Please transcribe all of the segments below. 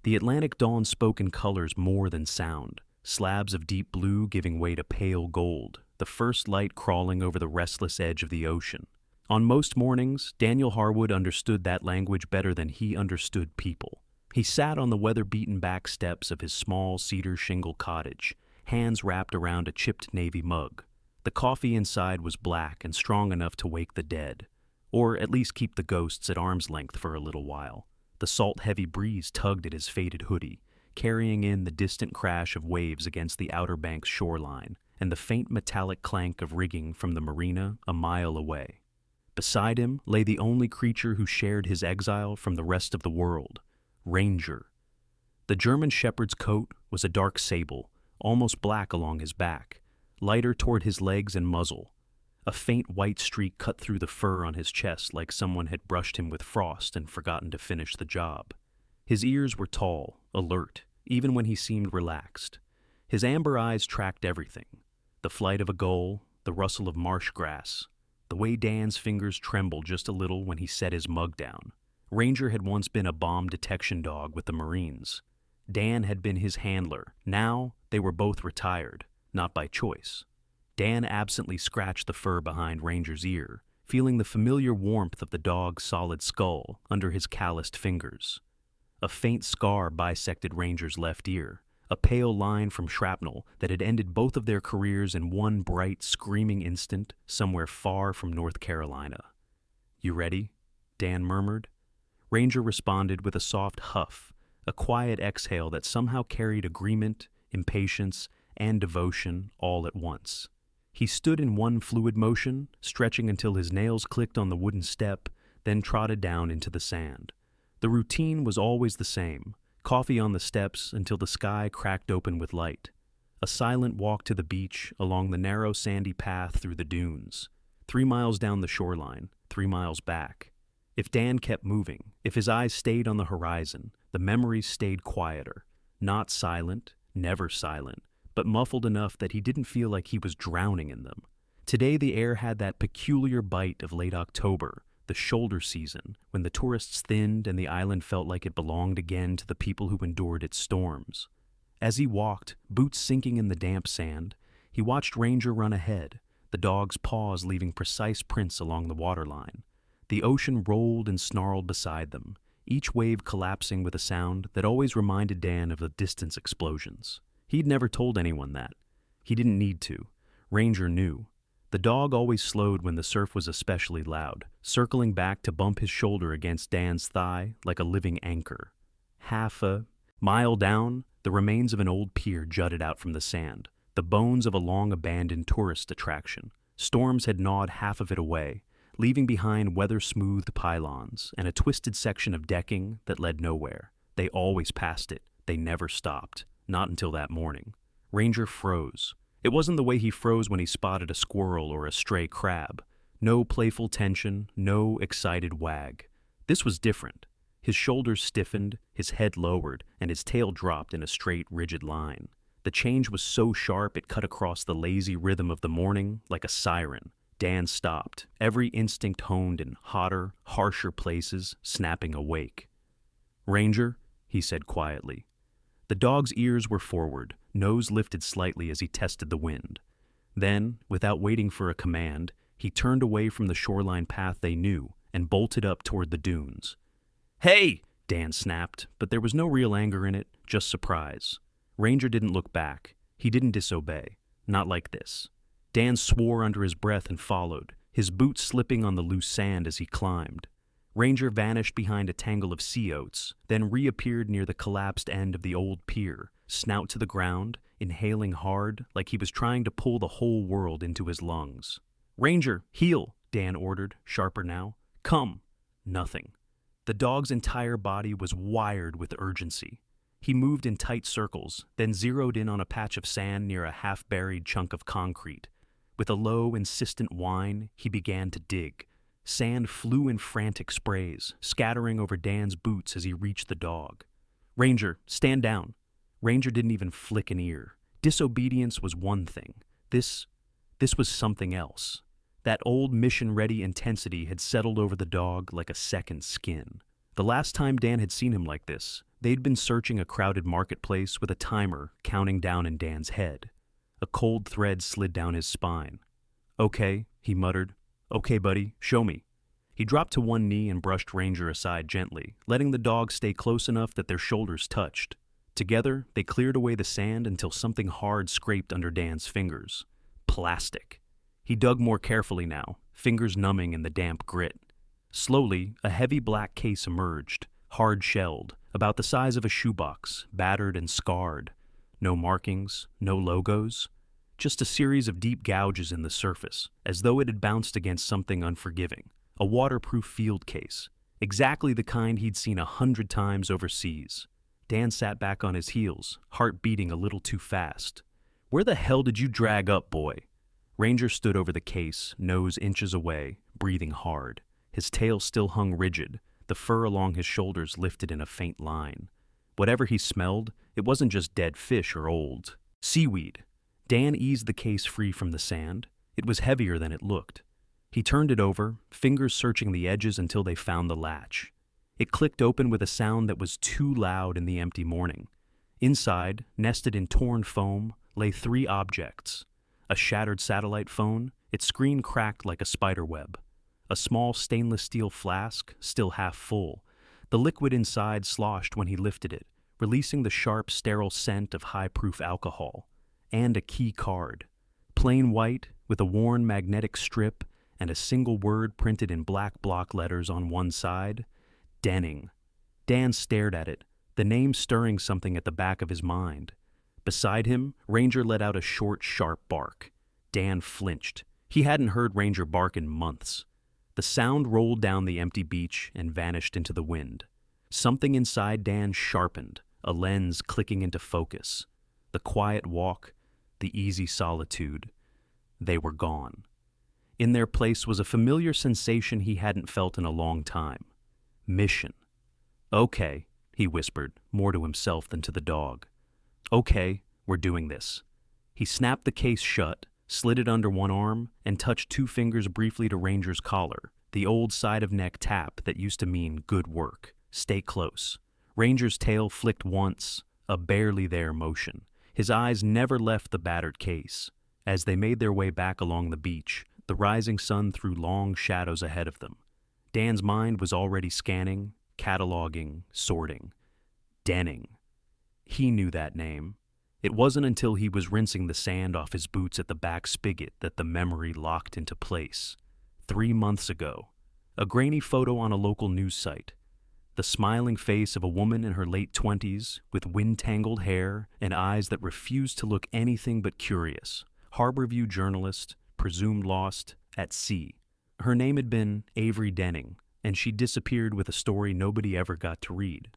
The Atlantic dawn spoke in colors more than sound, slabs of deep blue giving way to pale gold, the first light crawling over the restless edge of the ocean. On most mornings, Daniel Harwood understood that language better than he understood people. He sat on the weather-beaten back steps of his small cedar shingle cottage, hands wrapped around a chipped navy mug. The coffee inside was black and strong enough to wake the dead, or at least keep the ghosts at arm's length for a little while. The salt-heavy breeze tugged at his faded hoodie, carrying in the distant crash of waves against the Outer Banks shoreline and the faint metallic clank of rigging from the marina a mile away. Beside him lay the only creature who shared his exile from the rest of the world, Ranger. The German shepherd's coat was a dark sable, almost black along his back, lighter toward his legs and muzzle. A faint white streak cut through the fur on his chest like someone had brushed him with frost and forgotten to finish the job. His ears were tall, alert, even when he seemed relaxed. His amber eyes tracked everything: the flight of a gull, the rustle of marsh grass, the way Dan's fingers trembled just a little when he set his mug down. Ranger had once been a bomb detection dog with the Marines. Dan had been his handler. Now they were both retired, not by choice. Dan absently scratched the fur behind Ranger's ear, feeling the familiar warmth of the dog's solid skull under his calloused fingers. A faint scar bisected Ranger's left ear, a pale line from shrapnel that had ended both of their careers in one bright, screaming instant somewhere far from North Carolina. "You ready?" Dan murmured. Ranger responded with a soft huff, a quiet exhale that somehow carried agreement, impatience, and devotion all at once. He stood in one fluid motion, stretching until his nails clicked on the wooden step, then trotted down into the sand. The routine was always the same: coffee on the steps until the sky cracked open with light. A silent walk to the beach along the narrow sandy path through the dunes. 3 miles down the shoreline, 3 miles back. If Dan kept moving, if his eyes stayed on the horizon, the memories stayed quieter. Not silent, never silent, but muffled enough that he didn't feel like he was drowning in them. Today the air had that peculiar bite of late October, the shoulder season, when the tourists thinned and the island felt like it belonged again to the people who endured its storms. As he walked, boots sinking in the damp sand, he watched Ranger run ahead, the dog's paws leaving precise prints along the waterline. The ocean rolled and snarled beside them, each wave collapsing with a sound that always reminded Dan of the distance explosions. He'd never told anyone that. He didn't need to. Ranger knew. The dog always slowed when the surf was especially loud, circling back to bump his shoulder against Dan's thigh like a living anchor. Half a mile down, the remains of an old pier jutted out from the sand, the bones of a long-abandoned tourist attraction. Storms had gnawed half of it away, leaving behind weather-smoothed pylons and a twisted section of decking that led nowhere. They always passed it. They never stopped. Not until that morning. Ranger froze. It wasn't the way he froze when he spotted a squirrel or a stray crab. No playful tension, no excited wag. This was different. His shoulders stiffened, his head lowered, and his tail dropped in a straight, rigid line. The change was so sharp it cut across the lazy rhythm of the morning like a siren. Dan stopped, every instinct honed in hotter, harsher places, snapping awake. "Ranger," he said quietly. The dog's ears were forward, nose lifted slightly as he tested the wind. Then, without waiting for a command, he turned away from the shoreline path they knew and bolted up toward the dunes. "Hey!" Dan snapped, but there was no real anger in it, just surprise. Ranger didn't look back. He didn't disobey. Not like this. Dan swore under his breath and followed, his boots slipping on the loose sand as he climbed. Ranger vanished behind a tangle of sea oats, then reappeared near the collapsed end of the old pier, snout to the ground, inhaling hard like he was trying to pull the whole world into his lungs. "Ranger, heel!" Dan ordered, sharper now. "Come!" Nothing. The dog's entire body was wired with urgency. He moved in tight circles, then zeroed in on a patch of sand near a half-buried chunk of concrete. With a low, insistent whine, he began to dig. Sand flew in frantic sprays, scattering over Dan's boots as he reached the dog. "Ranger, stand down." Ranger didn't even flick an ear. Disobedience was one thing. This was something else. That old mission-ready intensity had settled over the dog like a second skin. The last time Dan had seen him like this, they'd been searching a crowded marketplace with a timer counting down in Dan's head. A cold thread slid down his spine. "Okay," he muttered. "Okay, buddy, show me." He dropped to one knee and brushed Ranger aside gently, letting the dog stay close enough that their shoulders touched. Together, they cleared away the sand until something hard scraped under Dan's fingers. Plastic. He dug more carefully now, fingers numbing in the damp grit. Slowly, a heavy black case emerged, hard-shelled, about the size of a shoebox, battered and scarred. No markings, no logos. Just a series of deep gouges in the surface, as though it had bounced against something unforgiving. A waterproof field case, exactly the kind he'd seen 100 times overseas. Dan sat back on his heels, heart beating a little too fast. "Where the hell did you drag up, boy?" Ranger stood over the case, nose inches away, breathing hard. His tail still hung rigid, the fur along his shoulders lifted in a faint line. Whatever he smelled, it wasn't just dead fish or old. Seaweed. Dan eased the case free from the sand. It was heavier than it looked. He turned it over, fingers searching the edges until they found the latch. It clicked open with a sound that was too loud in the empty morning. Inside, nested in torn foam, lay 3 objects. A shattered satellite phone, its screen cracked like a spider web. A small stainless steel flask, still half full. The liquid inside sloshed when he lifted it, releasing the sharp, sterile scent of high-proof alcohol. And a key card. Plain white, with a worn magnetic strip and a single word printed in black block letters on one side. Denning. Dan stared at it, the name stirring something at the back of his mind. Beside him, Ranger let out a short, sharp bark. Dan flinched. He hadn't heard Ranger bark in months. The sound rolled down the empty beach and vanished into the wind. Something inside Dan sharpened, a lens clicking into focus. The quiet walk, the easy solitude. They were gone. In their place was a familiar sensation he hadn't felt in a long time. Mission. "Okay," he whispered, more to himself than to the dog. "Okay, we're doing this." He snapped the case shut, slid it under one arm, and touched 2 fingers briefly to Ranger's collar, the old side-of-neck tap that used to mean good work. Stay close. Ranger's tail flicked once, a barely there motion. His eyes never left the battered case. As they made their way back along the beach, the rising sun threw long shadows ahead of them. Dan's mind was already scanning, cataloging, sorting. Denning. He knew that name. It wasn't until he was rinsing the sand off his boots at the back spigot that the memory locked into place. 3 months ago. A grainy photo on a local news site. The smiling face of a woman in her late 20s, with wind-tangled hair and eyes that refused to look anything but curious. Harborview journalist, presumed lost, at sea. Her name had been Avery Denning, and she disappeared with a story nobody ever got to read.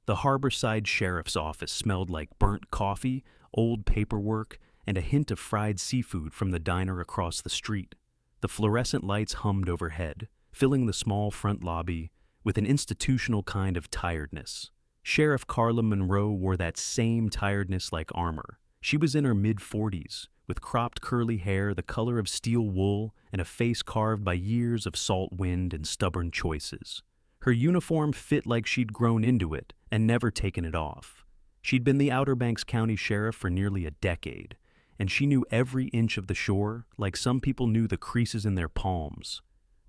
The Harborside Sheriff's Office smelled like burnt coffee, old paperwork, and a hint of fried seafood from the diner across the street. The fluorescent lights hummed overhead, filling the small front lobby with an institutional kind of tiredness. Sheriff Carla Monroe wore that same tiredness like armor. She was in her mid-40s, with cropped curly hair the color of steel wool and a face carved by years of salt wind and stubborn choices. Her uniform fit like she'd grown into it and never taken it off. She'd been the Outer Banks County Sheriff for nearly a decade, and she knew every inch of the shore like some people knew the creases in their palms.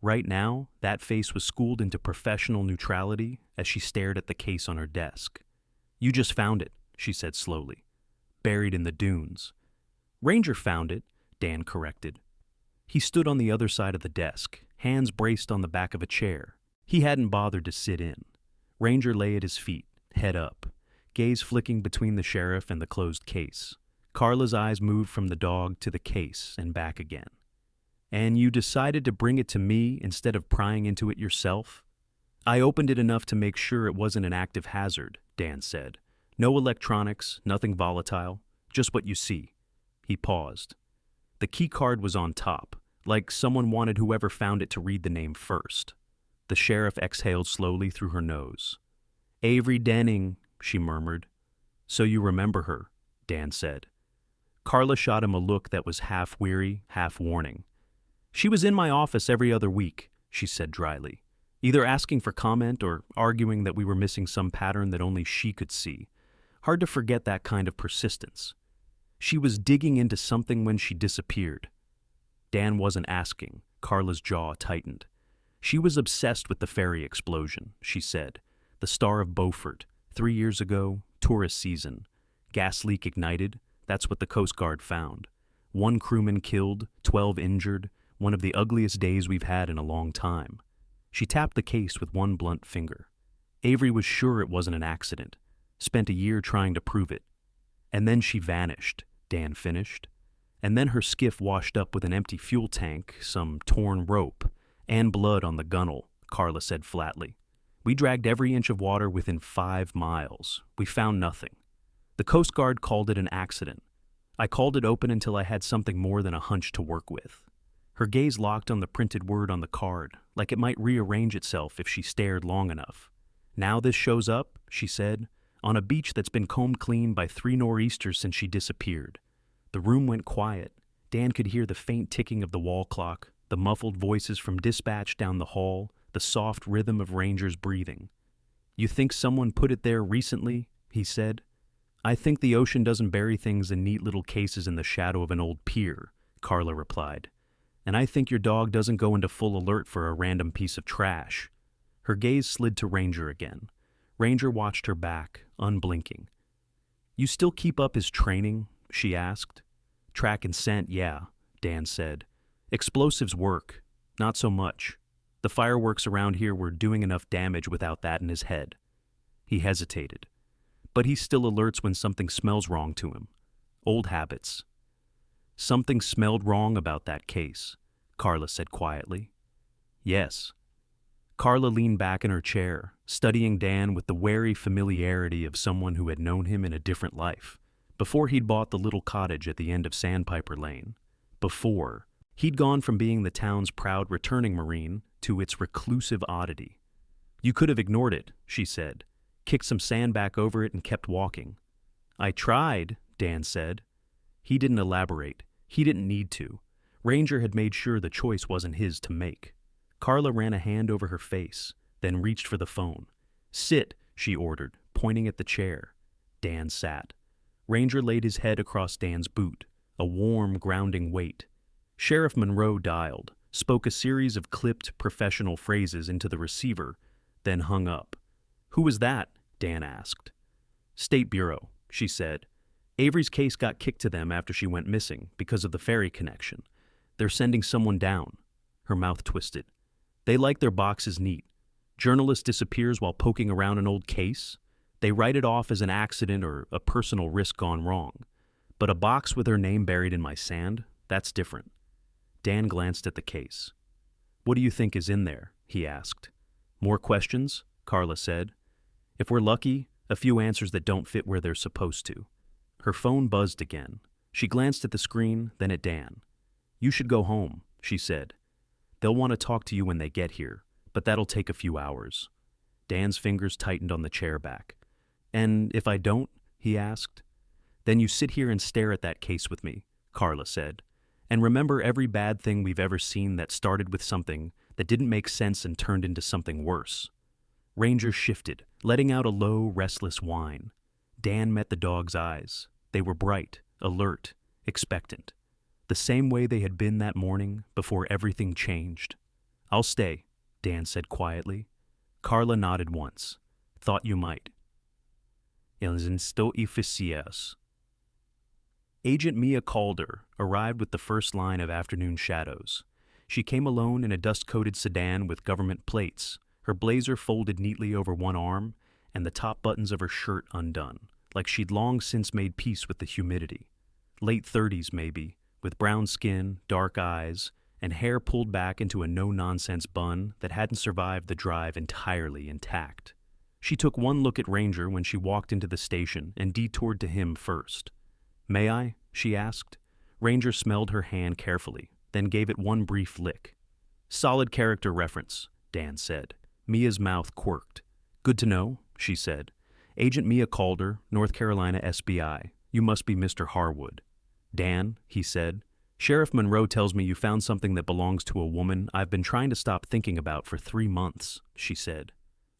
Right now, that face was schooled into professional neutrality as she stared at the case on her desk. "You just found it," she said slowly. "Buried in the dunes." "Ranger found it," Dan corrected. He stood on the other side of the desk, hands braced on the back of a chair. He hadn't bothered to sit in. Ranger lay at his feet, head up, gaze flicking between the sheriff and the closed case. Carla's eyes moved from the dog to the case and back again. "And you decided to bring it to me instead of prying into it yourself?" "I opened it enough to make sure it wasn't an active hazard," Dan said. "No electronics, nothing volatile, just what you see." He paused. The key card was on top, like someone wanted whoever found it to read the name first. The sheriff exhaled slowly through her nose. "Avery Denning," she murmured. "So you remember her," Dan said. Carla shot him a look that was half weary, half warning. "She was in my office every other week. she said dryly, either asking for comment or arguing that we were missing some pattern that only she could see. Hard to forget that kind of persistence. She was digging into something when she disappeared. Dan wasn't asking. Carla's jaw tightened. She was obsessed with the ferry explosion, she said. The Star of Beaufort, 3 years ago, tourist season. Gas leak ignited, that's what the Coast Guard found. 1 crewman killed, 12 injured, one of the ugliest days we've had in a long time. She tapped the case with one blunt finger. Avery was sure it wasn't an accident. Spent a year trying to prove it. And then she vanished, Dan finished. And then her skiff washed up with an empty fuel tank, some torn rope, and blood on the gunwale, Carla said flatly. We dragged every inch of water within 5 miles. We found nothing. The Coast Guard called it an accident. I called it open until I had something more than a hunch to work with. Her gaze locked on the printed word on the card, like it might rearrange itself if she stared long enough. Now this shows up, she said, on a beach that's been combed clean by 3 nor'easters since she disappeared. The room went quiet. Dan could hear the faint ticking of the wall clock, the muffled voices from dispatch down the hall, the soft rhythm of Rangers breathing. You think someone put it there recently? He said. I think the ocean doesn't bury things in neat little cases in the shadow of an old pier, Carla replied. And I think your dog doesn't go into full alert for a random piece of trash. Her gaze slid to Ranger again. Ranger watched her back, unblinking. You still keep up his training? She asked. Track and scent, yeah, Dan said. Explosives work. Not so much. The fireworks around here were doing enough damage without that in his head. He hesitated. But he still alerts when something smells wrong to him. Old habits. Something smelled wrong about that case, Carla said quietly. Yes. Carla leaned back in her chair, studying Dan with the wary familiarity of someone who had known him in a different life. Before he'd bought the little cottage at the end of Sandpiper Lane. Before, he'd gone from being the town's proud returning Marine to its reclusive oddity. You could have ignored it, she said, kicked some sand back over it and kept walking. I tried, Dan said. He didn't elaborate. He didn't need to. Ranger had made sure the choice wasn't his to make. Carla ran a hand over her face, then reached for the phone. Sit, she ordered, pointing at the chair. Dan sat. Ranger laid his head across Dan's boot, a warm, grounding weight. Sheriff Monroe dialed, spoke a series of clipped, professional phrases into the receiver, then hung up. Who was that? Dan asked. State Bureau, she said. Avery's case got kicked to them after she went missing because of the ferry connection. They're sending someone down. Her mouth twisted. They like their boxes neat. Journalist disappears while poking around an old case. They write it off as an accident or a personal risk gone wrong. But a box with her name buried in my sand, that's different. Dan glanced at the case. What do you think is in there? He asked. More questions? Carla said. If we're lucky, a few answers that don't fit where they're supposed to. Her phone buzzed again. She glanced at the screen, then at Dan. You should go home, she said. They'll want to talk to you when they get here, but that'll take a few hours. Dan's fingers tightened on the chair back. And if I don't? He asked. Then you sit here and stare at that case with me, Carla said. And remember every bad thing we've ever seen that started with something that didn't make sense and turned into something worse. Ranger shifted, letting out a low, restless whine. Dan met the dog's eyes. They were bright, alert, expectant. The same way they had been that morning before everything changed. I'll stay, Dan said quietly. Carla nodded once. Thought you might. Eles estão eficientes. Agent Mia Calder arrived with the first line of afternoon shadows. She came alone in a dust-coated sedan with government plates, her blazer folded neatly over one arm, and the top buttons of her shirt undone, like she'd long since made peace with the humidity. Late 30s, maybe, with brown skin, dark eyes, and hair pulled back into a no-nonsense bun that hadn't survived the drive entirely intact. She took one look at Ranger when she walked into the station and detoured to him first. May I? She asked. Ranger smelled her hand carefully, then gave it one brief lick. Solid character reference, Dan said. Mia's mouth quirked. Good to know, she said. Agent Mia Calder, North Carolina SBI. You must be Mr. Harwood. Dan, he said. Sheriff Monroe tells me you found something that belongs to a woman I've been trying to stop thinking about for 3 months, she said.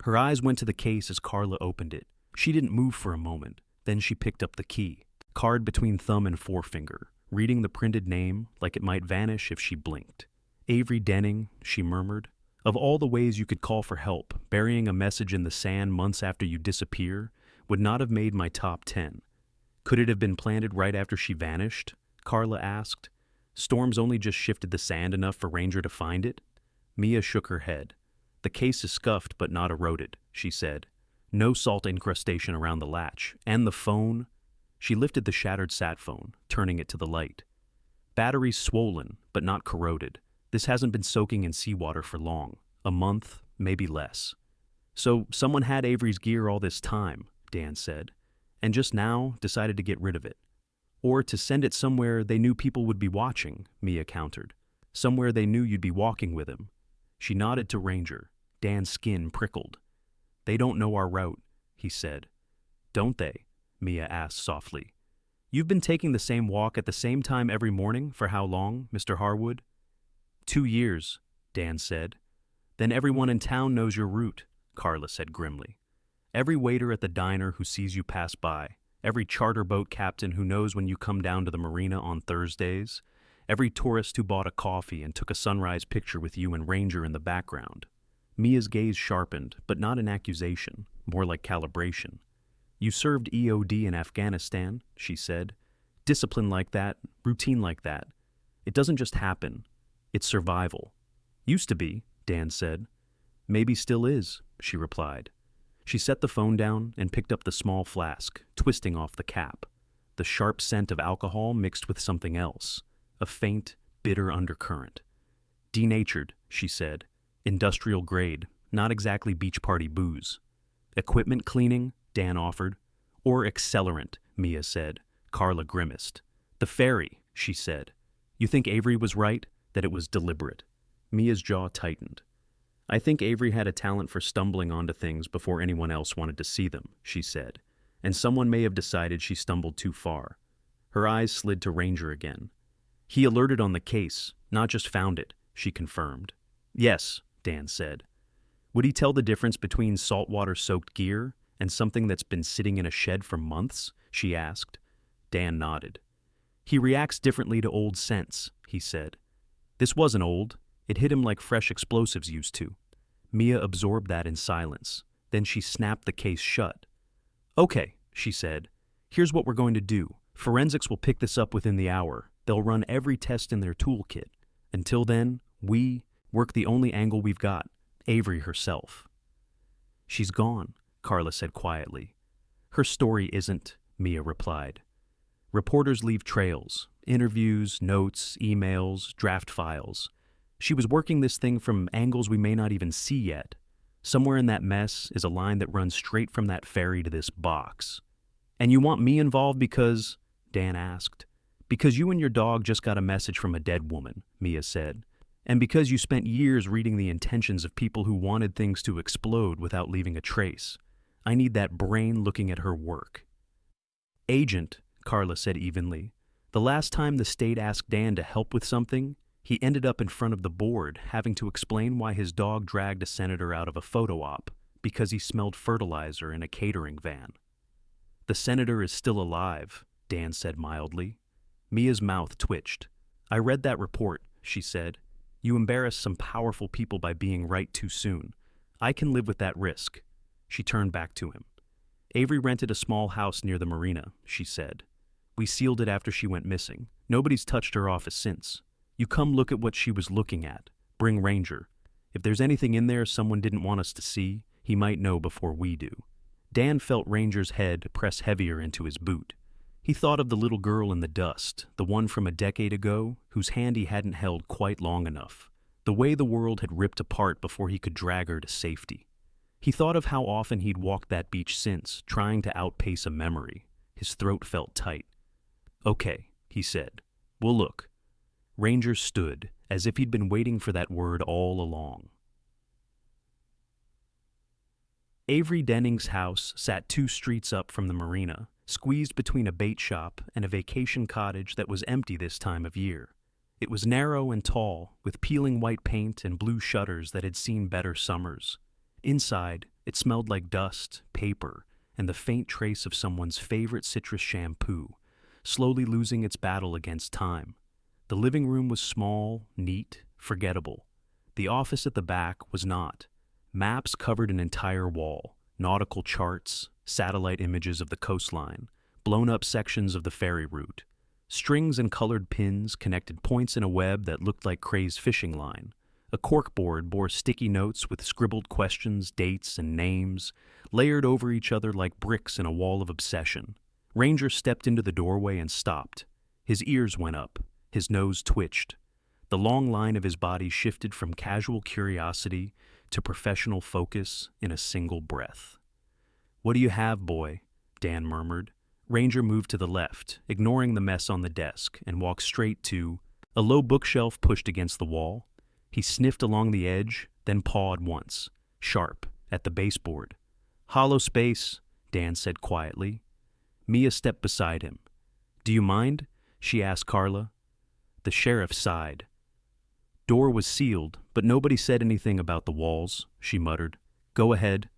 Her eyes went to the case as Carla opened it. She didn't move for a moment. Then she picked up the key, card between thumb and forefinger, reading the printed name like it might vanish if she blinked. Avery Denning, she murmured. Of all the ways you could call for help, burying a message in the sand months after you disappear would not have made my top 10. Could it have been planted right after she vanished? Carla asked. Storms only just shifted the sand enough for Ranger to find it? Mia shook her head. The case is scuffed but not eroded, she said. No salt incrustation around the latch. And the phone? She lifted the shattered sat phone, turning it to the light. Batteries swollen, but not corroded. This hasn't been soaking in seawater for long. A month, maybe less. So someone had Avery's gear all this time, Dan said, and just now decided to get rid of it. Or to send it somewhere they knew people would be watching, Mia countered. Somewhere they knew you'd be walking with him. She nodded to Ranger. Dan's skin prickled. They don't know our route, he said. Don't they? Mia asked softly. You've been taking the same walk at the same time every morning for how long, Mr. Harwood? 2 years, Dan said. Then everyone in town knows your route, Carla said grimly. Every waiter at the diner who sees you pass by, every charter boat captain who knows when you come down to the marina on Thursdays, every tourist who bought a coffee and took a sunrise picture with you and Ranger in the background. Mia's gaze sharpened, but not in accusation, more like calibration. You served EOD in Afghanistan, she said. Discipline like that, routine like that. It doesn't just happen. It's survival. Used to be, Dan said. Maybe still is, she replied. She set the phone down and picked up the small flask, twisting off the cap. The sharp scent of alcohol mixed with something else, a faint, bitter undercurrent. Denatured, she said. Industrial grade, not exactly beach party booze. Equipment cleaning, Dan offered. Or accelerant, Mia said. Carla grimaced. The ferry, she said. You think Avery was right? That it was deliberate? Mia's jaw tightened. I think Avery had a talent for stumbling onto things before anyone else wanted to see them, she said, and someone may have decided she stumbled too far. Her eyes slid to Ranger again. He alerted on the case, not just found it, she confirmed. Yes, Dan said. Would he tell the difference between saltwater-soaked gear and something that's been sitting in a shed for months? She asked. Dan nodded. He reacts differently to old scents, he said. This wasn't old. It hit him like fresh explosives used to. Mia absorbed that in silence. Then she snapped the case shut. Okay, she said. Here's what we're going to do. Forensics will pick this up within the hour. They'll run every test in their toolkit. Until then, we work the only angle we've got, Avery herself. She's gone, Carla said quietly. Her story isn't, Mia replied. Reporters leave trails, interviews, notes, emails, draft files. She was working this thing from angles we may not even see yet. Somewhere in that mess is a line that runs straight from that ferry to this box. And you want me involved because, Dan asked. Because you and your dog just got a message from a dead woman, Mia said. And because you spent years reading the intentions of people who wanted things to explode without leaving a trace. I need that brain looking at her work. Agent, Carla said evenly. The last time the state asked Dan to help with something, he ended up in front of the board having to explain why his dog dragged a senator out of a photo op because he smelled fertilizer in a catering van. The senator is still alive, Dan said mildly. Mia's mouth twitched. I read that report, she said. You embarrassed some powerful people by being right too soon. I can live with that risk. She turned back to him. Avery rented a small house near the marina, she said. We sealed it after she went missing. Nobody's touched her office since. You come look at what she was looking at. Bring Ranger. If there's anything in there someone didn't want us to see, he might know before we do. Dan felt Ranger's head press heavier into his boot. He thought of the little girl in the dust, the one from a decade ago, whose hand he hadn't held quite long enough. The way the world had ripped apart before he could drag her to safety. He thought of how often he'd walked that beach since, trying to outpace a memory. His throat felt tight. Okay, he said. We'll look. Ranger stood, as if he'd been waiting for that word all along. Avery Denning's house sat 2 streets up from the marina, squeezed between a bait shop and a vacation cottage that was empty this time of year. It was narrow and tall, with peeling white paint and blue shutters that had seen better summers. Inside, it smelled like dust, paper, and the faint trace of someone's favorite citrus shampoo, slowly losing its battle against time. The living room was small, neat, forgettable. The office at the back was not. Maps covered an entire wall, nautical charts, satellite images of the coastline, blown-up sections of the ferry route. Strings and colored pins connected points in a web that looked like Cray's fishing line. A corkboard bore sticky notes with scribbled questions, dates, and names, layered over each other like bricks in a wall of obsession. Ranger stepped into the doorway and stopped. His ears went up. His nose twitched. The long line of his body shifted from casual curiosity to professional focus in a single breath. "What do you have, boy?" Dan murmured. Ranger moved to the left, ignoring the mess on the desk, and walked straight to a low bookshelf pushed against the wall. He sniffed along the edge, then pawed once, sharp, at the baseboard. "Hollow space," Dan said quietly. Mia stepped beside him. "Do you mind?" she asked Carla. The sheriff sighed. "Door was sealed, but nobody said anything about the walls," she muttered. "Go ahead."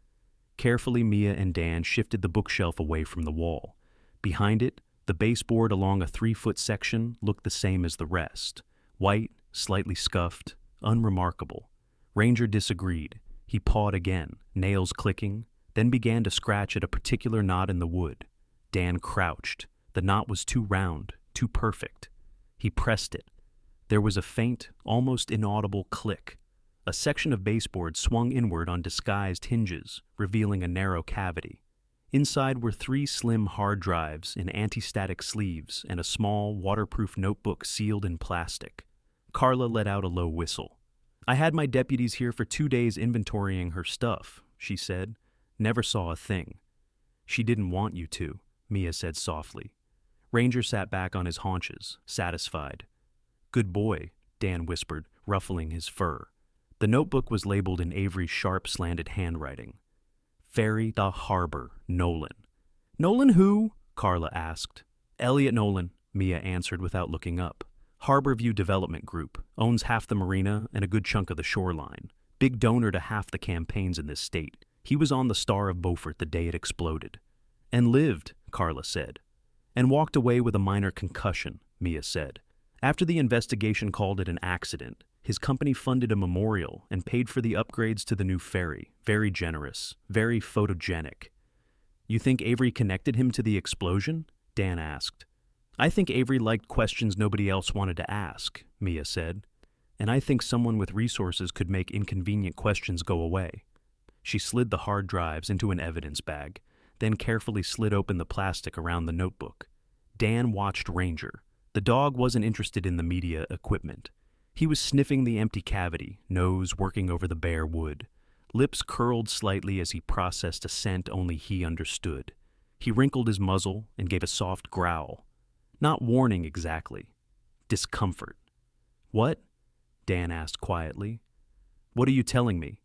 Carefully, Mia and Dan shifted the bookshelf away from the wall. Behind it, the baseboard along a 3-foot section looked the same as the rest. White, slightly scuffed, unremarkable. Ranger disagreed. He pawed again, nails clicking, then began to scratch at a particular knot in the wood. Dan crouched. The knot was too round, too perfect. He pressed it. There was a faint, almost inaudible click. A section of baseboard swung inward on disguised hinges, revealing a narrow cavity. Inside were 3 slim hard drives in anti-static sleeves and a small, waterproof notebook sealed in plastic. Carla let out a low whistle. "I had my deputies here for 2 days inventorying her stuff," she said. "Never saw a thing." "She didn't want you to," Mia said softly. Ranger sat back on his haunches, satisfied. "Good boy," Dan whispered, ruffling his fur. The notebook was labeled in Avery's sharp, slanted handwriting. "Ferry the Harbor, Nolan." "Nolan who?" Carla asked. "Elliot Nolan," Mia answered without looking up. "Harborview Development Group, owns half the marina and a good chunk of the shoreline. Big donor to half the campaigns in this state. He was on the Star of Beaufort the day it exploded." "And lived," Carla said. "And walked away with a minor concussion," Mia said. "After the investigation called it an accident, his company funded a memorial and paid for the upgrades to the new ferry. Very generous, very photogenic." "You think Avery connected him to the explosion?" Dan asked. "I think Avery liked questions nobody else wanted to ask," Mia said. "And I think someone with resources could make inconvenient questions go away." She slid the hard drives into an evidence bag, then carefully slid open the plastic around the notebook. Dan watched Ranger. The dog wasn't interested in the media equipment. He was sniffing the empty cavity, nose working over the bare wood. Lips curled slightly as he processed a scent only he understood. He wrinkled his muzzle and gave a soft growl. Not warning exactly. Discomfort. "What?" Dan asked quietly. "What are you telling me?"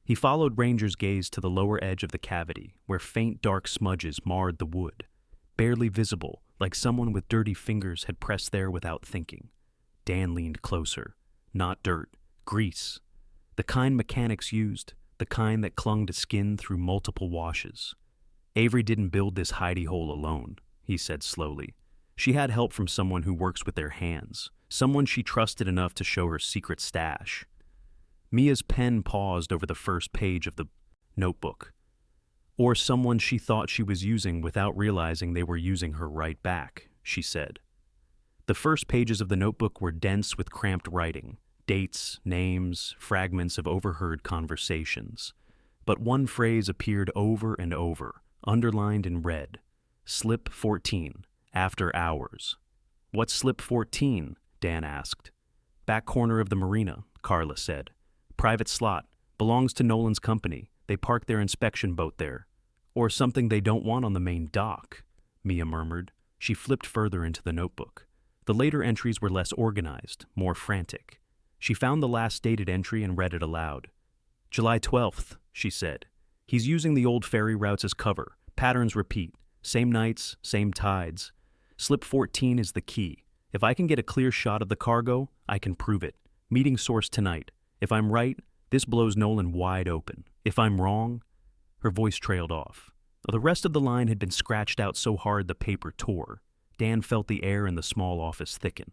He followed Ranger's gaze to the lower edge of the cavity, where faint dark smudges marred the wood. Barely visible, like someone with dirty fingers had pressed there without thinking. Dan leaned closer. Not dirt. Grease. The kind mechanics used, the kind that clung to skin through multiple washes. "Avery didn't build this hidey hole alone," he said slowly. "She had help from someone who works with their hands, someone she trusted enough to show her secret stash." Mia's pen paused over the first page of the notebook. "Or someone she thought she was using without realizing they were using her right back," she said. The first pages of the notebook were dense with cramped writing, dates, names, fragments of overheard conversations. But one phrase appeared over and over, underlined in red. "Slip 14, after hours." "What's slip 14?" Dan asked. "Back corner of the marina," Carla said. "Private slot, belongs to Nolan's company. They park their inspection boat there." "Or something they don't want on the main dock," Mia murmured. She flipped further into the notebook. The later entries were less organized, more frantic. She found the last dated entry and read it aloud. "July 12th, she said. "He's using the old ferry routes as cover. Patterns repeat. Same nights, same tides. Slip 14 is the key. If I can get a clear shot of the cargo, I can prove it. Meeting source tonight. If I'm right, this blows Nolan wide open. If I'm wrong..." Her voice trailed off. The rest of the line had been scratched out so hard the paper tore. Dan felt the air in the small office thicken.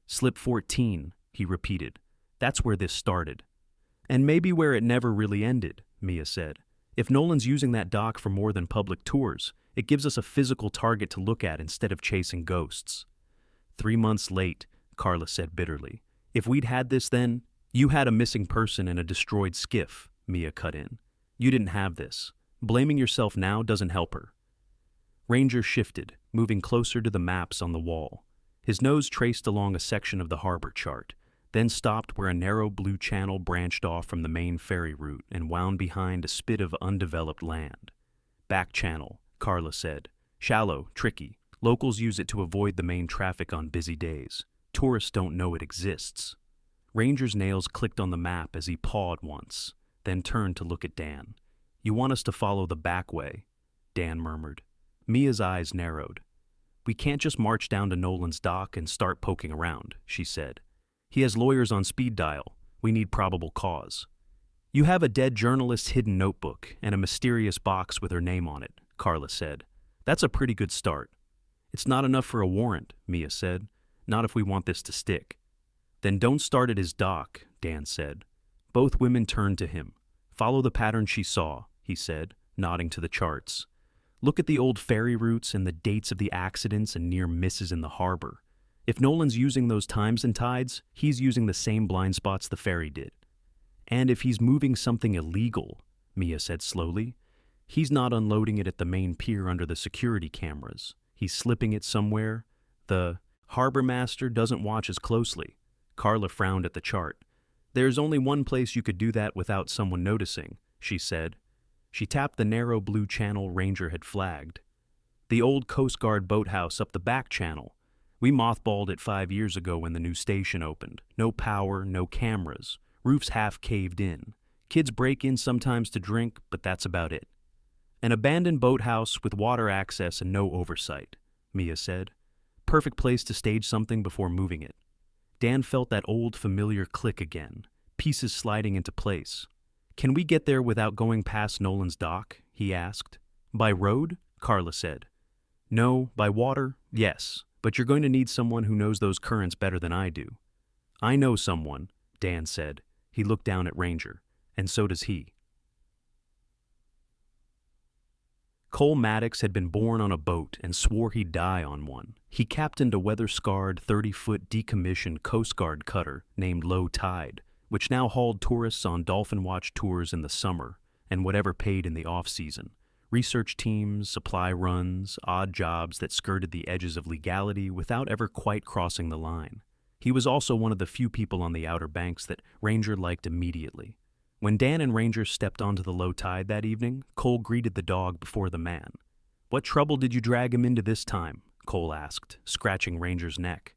"Slip 14, he repeated. "That's where this started." "And maybe where it never really ended," Mia said. "If Nolan's using that dock for more than public tours, it gives us a physical target to look at instead of chasing ghosts." 3 months late, Carla said bitterly. "If we'd had this then..." "You had a missing person and a destroyed skiff," Mia cut in. "You didn't have this. Blaming yourself now doesn't help her." Ranger shifted, moving closer to the maps on the wall. His nose traced along a section of the harbor chart, then stopped where a narrow blue channel branched off from the main ferry route and wound behind a spit of undeveloped land. "Back channel," Carla said. "Shallow, tricky. Locals use it to avoid the main traffic on busy days. Tourists don't know it exists." Ranger's nails clicked on the map as he pawed once, then turned to look at Dan. "You want us to follow the back way," Dan murmured. Mia's eyes narrowed. "We can't just march down to Nolan's dock and start poking around," she said. "He has lawyers on speed dial. We need probable cause." "You have a dead journalist's hidden notebook and a mysterious box with her name on it," Carla said. "That's a pretty good start." "It's not enough for a warrant," Mia said. "Not if we want this to stick." "Then don't start at his dock," Dan said. Both women turned to him. "Follow the pattern she saw," he said, nodding to the charts. "Look at the old ferry routes and the dates of the accidents and near misses in the harbor. If Nolan's using those times and tides, he's using the same blind spots the ferry did. And if he's moving something illegal," Mia said slowly, "he's not unloading it at the main pier under the security cameras. He's slipping it somewhere. The harbor master doesn't watch as closely." Carla frowned at the chart. "There's only one place you could do that without someone noticing," she said. She tapped the narrow blue channel Ranger had flagged. "The old Coast Guard boathouse up the back channel. We mothballed it 5 years ago when the new station opened. No power, no cameras. Roof's half caved in. Kids break in sometimes to drink, but that's about it. An abandoned boathouse with water access and no oversight," Mia said. "Perfect place to stage something before moving it." Dan felt that old familiar click again, pieces sliding into place. "Can we get there without going past Nolan's dock?" he asked. "By road?" Carla said. "No, by water, yes, but you're going to need someone who knows those currents better than I do." "I know someone," Dan said. He looked down at Ranger, and so does he. Cole Maddox had been born on a boat and swore he'd die on one. He captained a weather-scarred 30-foot decommissioned Coast Guard cutter named Low Tide, which now hauled tourists on dolphin watch tours in the summer and whatever paid in the off-season. Research teams, supply runs, odd jobs that skirted the edges of legality without ever quite crossing the line. He was also one of the few people on the Outer Banks that Ranger liked immediately. When Dan and Ranger stepped onto the Low Tide that evening, Cole greeted the dog before the man. "What trouble did you drag him into this time?" Cole asked, scratching Ranger's neck.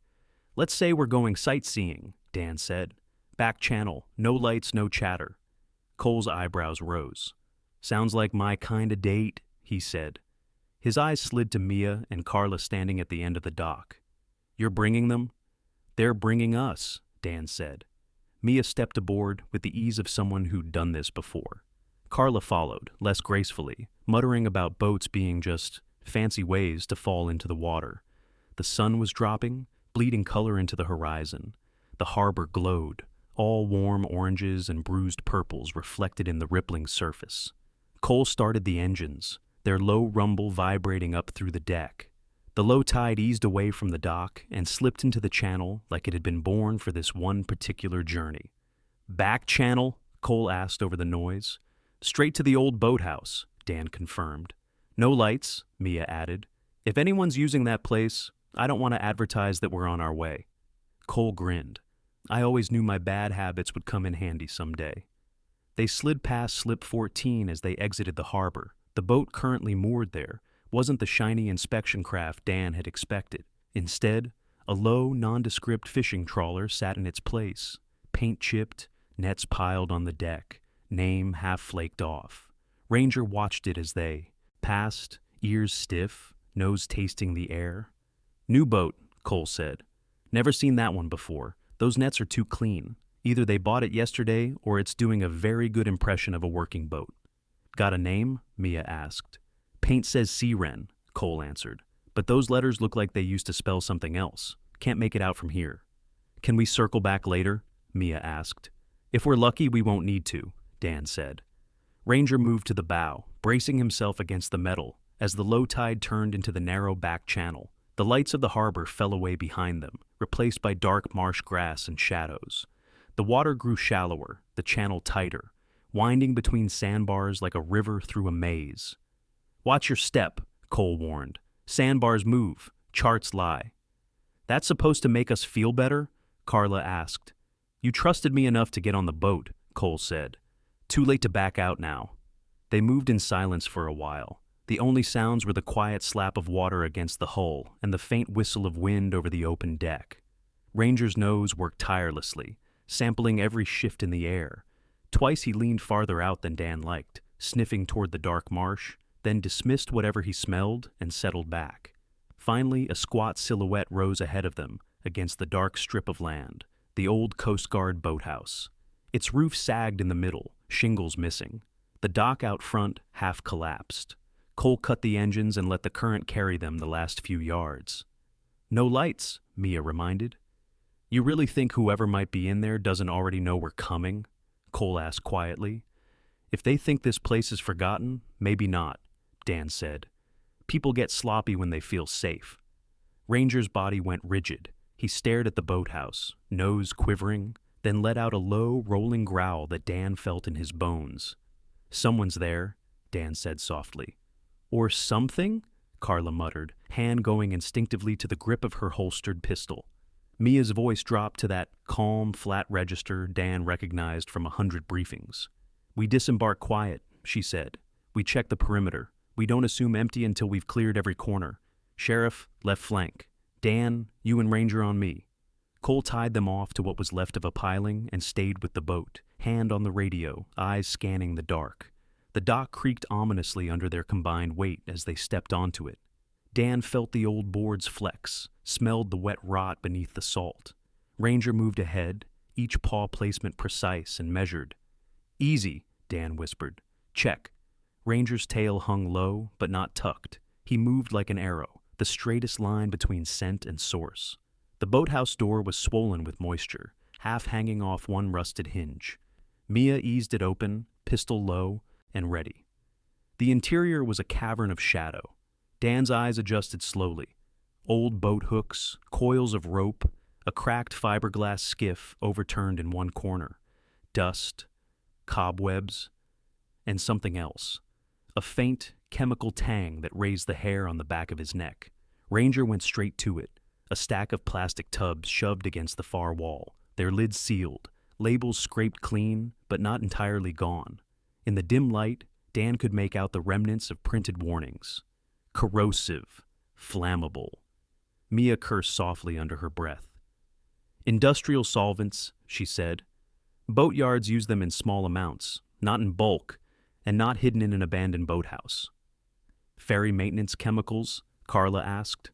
"Let's say we're going sightseeing," Dan said. "Back channel, no lights, no chatter." Cole's eyebrows rose. "Sounds like my kind of date," he said. His eyes slid to Mia and Carla standing at the end of the dock. "You're bringing them?" "They're bringing us," Dan said. Mia stepped aboard with the ease of someone who'd done this before. Carla followed, less gracefully, muttering about boats being just fancy ways to fall into the water. The sun was dropping, bleeding color into the horizon. The harbor glowed, all warm oranges and bruised purples reflected in the rippling surface. Cole started the engines, their low rumble vibrating up through the deck. The Low Tide eased away from the dock and slipped into the channel like it had been born for this one particular journey. "Back channel?" Cole asked over the noise. "Straight to the old boathouse," Dan confirmed. "No lights," Mia added. "If anyone's using that place, I don't want to advertise that we're on our way." Cole grinned. "I always knew my bad habits would come in handy someday." They slid past Slip 14 as they exited the harbor. The boat currently moored there wasn't the shiny inspection craft Dan had expected. Instead, a low, nondescript fishing trawler sat in its place, paint chipped, nets piled on the deck, name half flaked off. Ranger watched it as they passed, ears stiff, nose tasting the air. "New boat," Cole said. Never seen that one before. Those nets are too clean. Either they bought it yesterday or it's doing a very good impression of a working boat. Got a name? Mia asked. Paint says Sea Wren, Cole answered. But those letters look like they used to spell something else. Can't make it out from here. Can we circle back later? Mia asked. If we're lucky, we won't need to, Dan said. Ranger moved to the bow, bracing himself against the metal as the low tide turned into the narrow back channel. The lights of the harbor fell away behind them, replaced by dark marsh grass and shadows. The water grew shallower, the channel tighter, winding between sandbars like a river through a maze. Watch your step, Cole warned. Sandbars move, charts lie. That's supposed to make us feel better? Carla asked. You trusted me enough to get on the boat, Cole said. Too late to back out now. They moved in silence for a while. The only sounds were the quiet slap of water against the hull and the faint whistle of wind over the open deck. Ranger's nose worked tirelessly, sampling every shift in the air. Twice he leaned farther out than Dan liked, sniffing toward the dark marsh, then dismissed whatever he smelled and settled back. Finally, a squat silhouette rose ahead of them against the dark strip of land, the old Coast Guard boathouse. Its roof sagged in the middle, shingles missing. The dock out front half collapsed. Cole cut the engines and let the current carry them the last few yards. No lights, Mia reminded. You really think whoever might be in there doesn't already know we're coming? Cole asked quietly. If they think this place is forgotten, maybe not, Dan said. People get sloppy when they feel safe. Ranger's body went rigid. He stared at the boathouse, nose quivering, then let out a low, rolling growl that Dan felt in his bones. Someone's there, Dan said softly. Or something? Carla muttered, hand going instinctively to the grip of her holstered pistol. Mia's voice dropped to that calm, flat register Dan recognized from 100 briefings. We disembark quiet, she said. We check the perimeter. We don't assume empty until we've cleared every corner. Sheriff, left flank. Dan, you and Ranger on me. Cole tied them off to what was left of a piling and stayed with the boat, hand on the radio, eyes scanning the dark. The dock creaked ominously under their combined weight as they stepped onto it. Dan felt the old boards flex, smelled the wet rot beneath the salt. Ranger moved ahead, each paw placement precise and measured. Easy, Dan whispered. Check. Ranger's tail hung low, but not tucked. He moved like an arrow, the straightest line between scent and source. The boathouse door was swollen with moisture, half hanging off one rusted hinge. Mia eased it open, pistol low, and ready. The interior was a cavern of shadow. Dan's eyes adjusted slowly. Old boat hooks, coils of rope, a cracked fiberglass skiff overturned in one corner, dust, cobwebs, and something else. A faint, chemical tang that raised the hair on the back of his neck. Ranger went straight to it, a stack of plastic tubs shoved against the far wall, their lids sealed, labels scraped clean, but not entirely gone. In the dim light, Dan could make out the remnants of printed warnings. Corrosive, flammable. Mia cursed softly under her breath. Industrial solvents, she said. Boatyards use them in small amounts, not in bulk, and not hidden in an abandoned boathouse. Ferry maintenance chemicals? Carla asked.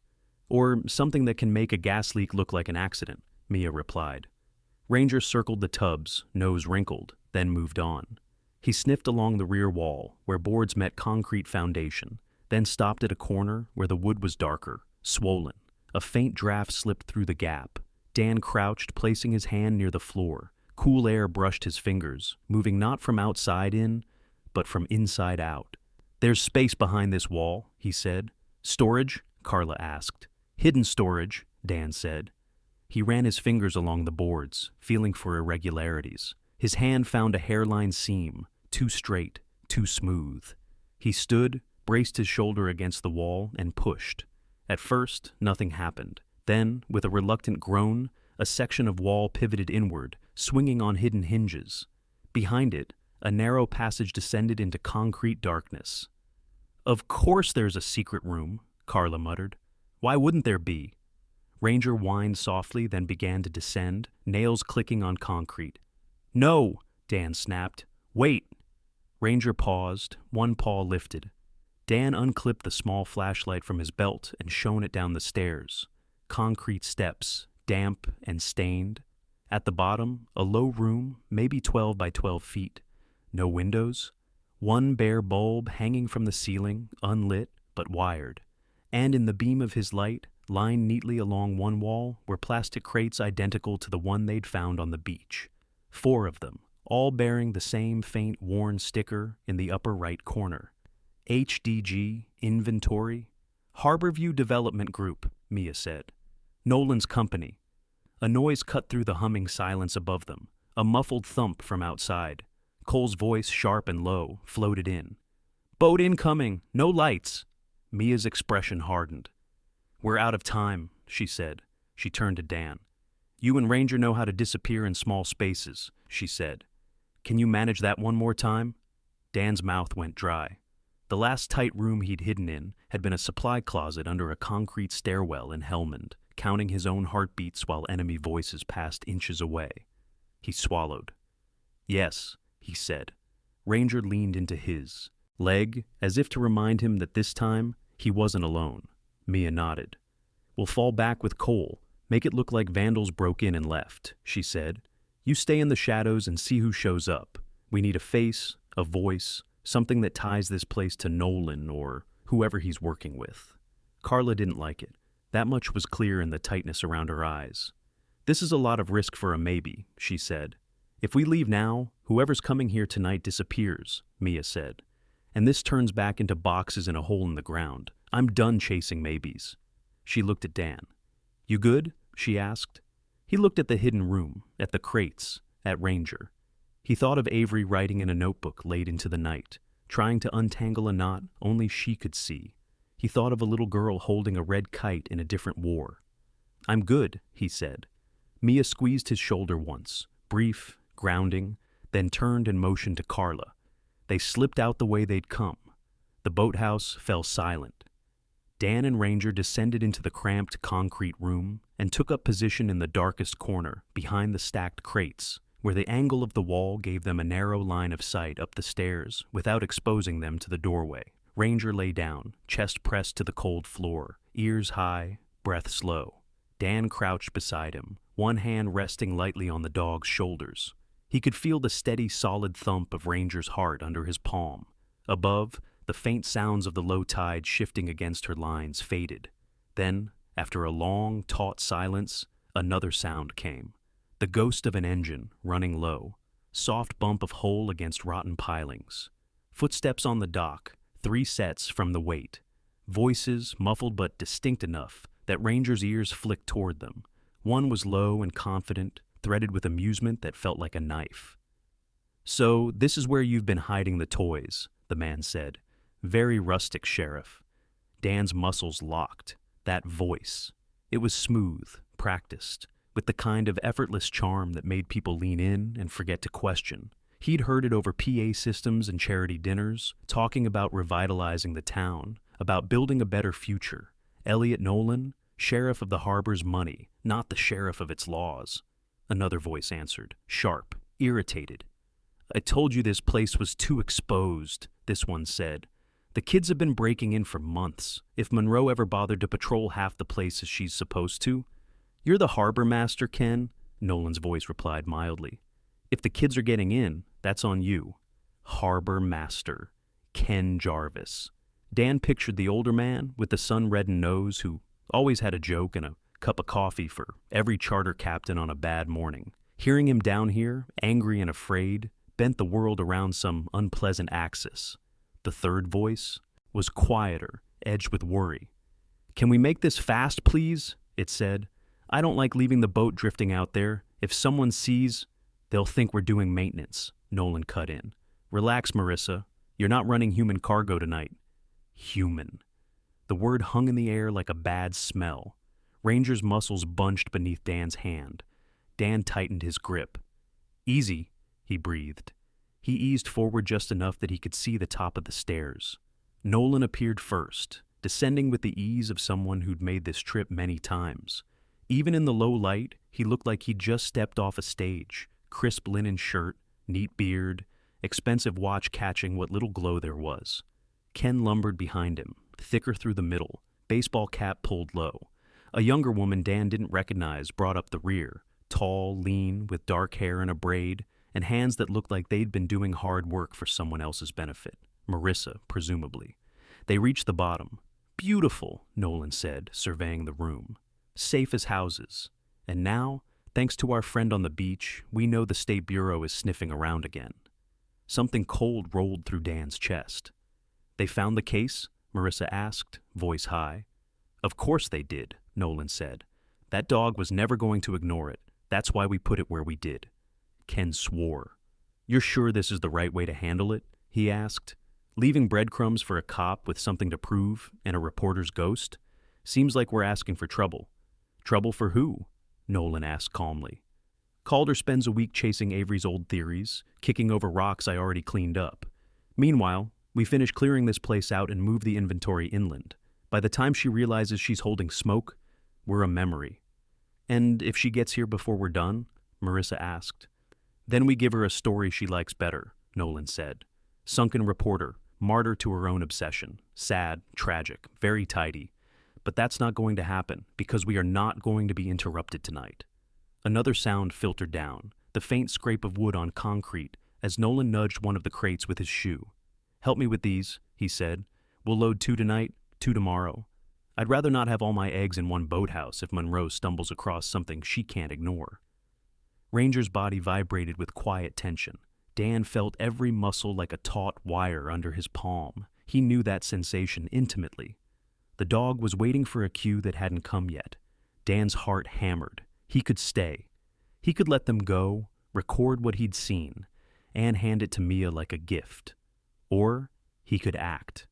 Or something that can make a gas leak look like an accident, Mia replied. Ranger circled the tubs, nose wrinkled, then moved on. He sniffed along the rear wall, where boards met concrete foundation, then stopped at a corner where the wood was darker, swollen. A faint draft slipped through the gap. Dan crouched, placing his hand near the floor. Cool air brushed his fingers, moving not from outside in, but from inside out. There's space behind this wall, he said. Storage? Carla asked. Hidden storage, Dan said. He ran his fingers along the boards, feeling for irregularities. His hand found a hairline seam, too straight, too smooth. He stood, braced his shoulder against the wall, and pushed. At first, nothing happened. Then, with a reluctant groan, a section of wall pivoted inward, swinging on hidden hinges. Behind it, a narrow passage descended into concrete darkness. Of course there's a secret room, Carla muttered. Why wouldn't there be? Ranger whined softly, then began to descend, nails clicking on concrete. No, Dan snapped. Wait. Ranger paused, one paw lifted. Dan unclipped the small flashlight from his belt and shone it down the stairs. Concrete steps, damp and stained. At the bottom, a low room, maybe 12 by 12 feet. No windows. One bare bulb hanging from the ceiling, unlit but wired. And in the beam of his light, lined neatly along one wall, were plastic crates identical to the one they'd found on the beach. 4 of them, all bearing the same faint worn sticker in the upper right corner. HDG, Inventory. Harborview Development Group, Mia said. Nolan's company. A noise cut through the humming silence above them, a muffled thump from outside. Cole's voice, sharp and low, floated in. "Boat incoming! No lights!" Mia's expression hardened. "We're out of time," she said. She turned to Dan. "You and Ranger know how to disappear in small spaces," she said. "Can you manage that one more time?" Dan's mouth went dry. The last tight room he'd hidden in had been a supply closet under a concrete stairwell in Helmand, counting his own heartbeats while enemy voices passed inches away. He swallowed. "Yes," he said. Ranger leaned into his leg, as if to remind him that this time he wasn't alone. Mia nodded. "We'll fall back with Cole. Make it look like vandals broke in and left," she said. "You stay in the shadows and see who shows up. We need a face, a voice, something that ties this place to Nolan or whoever he's working with." Carla didn't like it. That much was clear in the tightness around her eyes. "This is a lot of risk for a maybe," she said. "If we leave now, whoever's coming here tonight disappears," Mia said. "And this turns back into boxes in a hole in the ground. I'm done chasing maybes." She looked at Dan. "You good?" she asked. He looked at the hidden room, at the crates, at Ranger. He thought of Avery writing in a notebook late into the night, trying to untangle a knot only she could see. He thought of a little girl holding a red kite in a different war. "I'm good," he said. Mia squeezed his shoulder once, brief, grounding, then turned and motioned to Carla. They slipped out the way they'd come. The boathouse fell silent. Dan and Ranger descended into the cramped concrete room and took up position in the darkest corner, behind the stacked crates, where the angle of the wall gave them a narrow line of sight up the stairs without exposing them to the doorway. Ranger lay down, chest pressed to the cold floor, ears high, breath slow. Dan crouched beside him, one hand resting lightly on the dog's shoulders. He could feel the steady, solid thump of Ranger's heart under his palm. Above, the faint sounds of the low tide shifting against her lines faded. Then, after a long, taut silence, another sound came. The ghost of an engine, running low. Soft bump of hull against rotten pilings. Footsteps on the dock, 3 sets from the weight. Voices, muffled but distinct enough that Ranger's ears flicked toward them. One was low and confident, threaded with amusement that felt like a knife. "So, this is where you've been hiding the toys," the man said. "Very rustic, Sheriff." Dan's muscles locked. That voice. It was smooth, practiced, with the kind of effortless charm that made people lean in and forget to question. He'd heard it over PA systems and charity dinners, talking about revitalizing the town, about building a better future. Elliot Nolan, sheriff of the harbor's money, not the sheriff of its laws. Another voice answered, sharp, irritated. "I told you this place was too exposed," this one said. "The kids have been breaking in for months. If Monroe ever bothered to patrol half the places she's supposed to." "You're the harbor master, Ken," Nolan's voice replied mildly. "If the kids are getting in, that's on you." Harbor master. Ken Jarvis. Dan pictured the older man with the sun-reddened nose who always had a joke and a cup of coffee for every charter captain on a bad morning. Hearing him down here, angry and afraid, bent the world around some unpleasant axis. The third voice was quieter, edged with worry. "Can we make this fast, please?" it said. "I don't like leaving the boat drifting out there. If someone sees, they'll think we're doing maintenance," Nolan cut in. "Relax, Marissa. You're not running human cargo tonight." Human. The word hung in the air like a bad smell. Ranger's muscles bunched beneath Dan's hand. Dan tightened his grip. "Easy," he breathed. He eased forward just enough that he could see the top of the stairs. Nolan appeared first, descending with the ease of someone who'd made this trip many times. Even in the low light, he looked like he'd just stepped off a stage. Crisp linen shirt, neat beard, expensive watch catching what little glow there was. Ken lumbered behind him, thicker through the middle, baseball cap pulled low. A younger woman Dan didn't recognize brought up the rear, tall, lean, with dark hair in a braid, and hands that looked like they'd been doing hard work for someone else's benefit. Marissa, presumably. They reached the bottom. Beautiful, Nolan said, surveying the room. Safe as houses. And now, thanks to our friend on the beach, we know the State Bureau is sniffing around again. Something cold rolled through Dan's chest. They found the case? Marissa asked, voice high. Of course they did, Nolan said. That dog was never going to ignore it. That's why we put it where we did. Ken swore. You're sure this is the right way to handle it? He asked. Leaving breadcrumbs for a cop with something to prove and a reporter's ghost? Seems like we're asking for trouble. Trouble for who? Nolan asked calmly. Calder spends a week chasing Avery's old theories, kicking over rocks I already cleaned up. Meanwhile, we finish clearing this place out and move the inventory inland. By the time she realizes she's holding smoke, we're a memory. And if she gets here before we're done? Marissa asked. Then we give her a story she likes better, Nolan said. Sunken reporter, martyr to her own obsession. Sad, tragic, very tidy. But that's not going to happen, because we are not going to be interrupted tonight. Another sound filtered down, the faint scrape of wood on concrete, as Nolan nudged one of the crates with his shoe. Help me with these, he said. We'll load 2 tonight, 2 tomorrow. I'd rather not have all my eggs in one boathouse if Monroe stumbles across something she can't ignore. Ranger's body vibrated with quiet tension. Dan felt every muscle like a taut wire under his palm. He knew that sensation intimately. The dog was waiting for a cue that hadn't come yet. Dan's heart hammered. He could stay. He could let them go, record what he'd seen, and hand it to Mia like a gift. Or he could act.